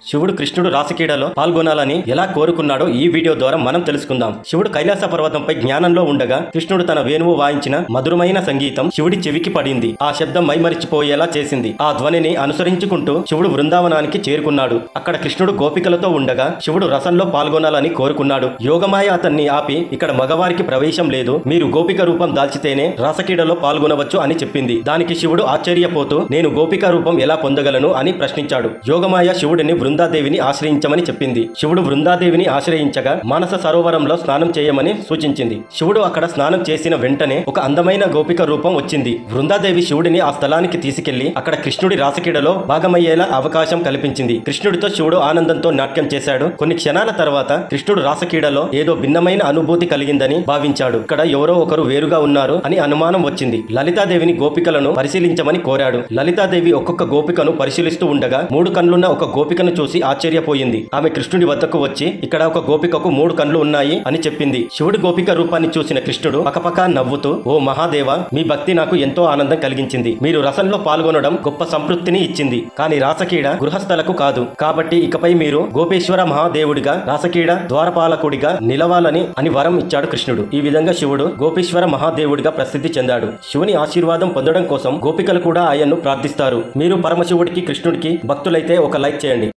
శివుడు కృష్ణుడు రాసక్రీడలో పాల్గొనాలని ఎలా కోరుకున్నాడో ఈ వీడియో ద్వారా మనం తెలుసుకుందాం. శివుడు కైలాస పర్వతంపై జ్ఞానంలో ఉండగా కృష్ణుడు తన వేణువు వాయించిన మధురమైన సంగీతం శివుడి చెవికి పడింది. ఆ శబ్దం మైమరిచిపోయేలా చేసింది. ఆ ధ్వనిని అనుసరించుకుంటూ శివుడు బృందావనానికి చేరుకున్నాడు. అక్కడ కృష్ణుడు గోపికలతో ఉండగా శివుడు రసంలో పాల్గొనాలని కోరుకున్నాడు. యోగమాయ అతన్ని ఆపి, ఇక్కడ మగవారికి ప్రవేశం లేదు, మీరు గోపిక రూపం దాల్చితేనే రాసక్రీడలో పాల్గొనవచ్చు అని చెప్పింది. దానికి శివుడు ఆశ్చర్యపోతూ, నేను గోపిక రూపం ఎలా పొందగలను అని ప్రశ్నించాడు. యోగమాయ శివుడిని బృందాదేవిని ఆశ్రయించమని చెప్పింది. శివుడు బృందాదేవిని ఆశ్రయించగా మానస సరోవరంలో స్నానం చేయమని సూచించింది. శివుడు అక్కడ స్నానం చేసిన వెంటనే ఒక అందమైన గోపిక రూపం వచ్చింది. బృందాదేవి శివుడిని ఆ స్థలానికి తీసుకెళ్లి అక్కడ కృష్ణుడి రాసక్రీడలో భాగమయ్యేలా అవకాశం కల్పించింది. కృష్ణుడితో శివుడు ఆనందంతో నాట్యం చేశాడు. కొన్ని క్షణాల తర్వాత కృష్ణుడు రాసక్రీడలో ఏదో భిన్నమైన అనుభూతి కలిగిందని భావించాడు. ఇక్కడ ఎవరో ఒకరు వేరుగా ఉన్నారు అని అనుమానం వచ్చింది. లలితాదేవిని గోపికలను పరిశీలించమని కోరాడు. లలితాదేవి ఒక్కొక్క గోపికను పరిశీలిస్తూ ఉండగా 3 కన్నులున్న ఒక గోపికను చూసి ఆశ్చర్యపోయింది. ఆమె కృష్ణుడి వద్దకు వచ్చి, ఇక్కడ ఒక గోపికకు 3 కన్నులు ఉన్నాయి అని చెప్పింది. శివుడి గోపిక రూపాన్ని చూసిన కృష్ణుడు పకపకా నవ్వుతూ, ఓ మహాదేవ, మీ భక్తి నాకు ఎంతో ఆనందం కలిగించింది. మీరు రసంలో పాల్గొనడం గొప్ప సంతృప్తిని ఇచ్చింది. కానీ రాసక్రీడ గృహస్థలకు కాదు. కాబట్టి ఇకపై మీరు గోపేశ్వర మహాదేవుడిగా, రాసక్రీడ ద్వారపాలకుడిగా నిలవాలని అని వరం ఇచ్చాడు కృష్ణుడు. ఈ విధంగా శివుడు గోపేశ్వర మహాదేవుడిగా ప్రసిద్ధి చెందాడు. శివుని ఆశీర్వాదం పొందడం కోసం గోపికలు కూడా ఆయన్ను ప్రార్థిస్తారు. మీరు పరమశివుడికి, కృష్ణుడికి భక్తులైతే ఒక లైక్ చేయండి.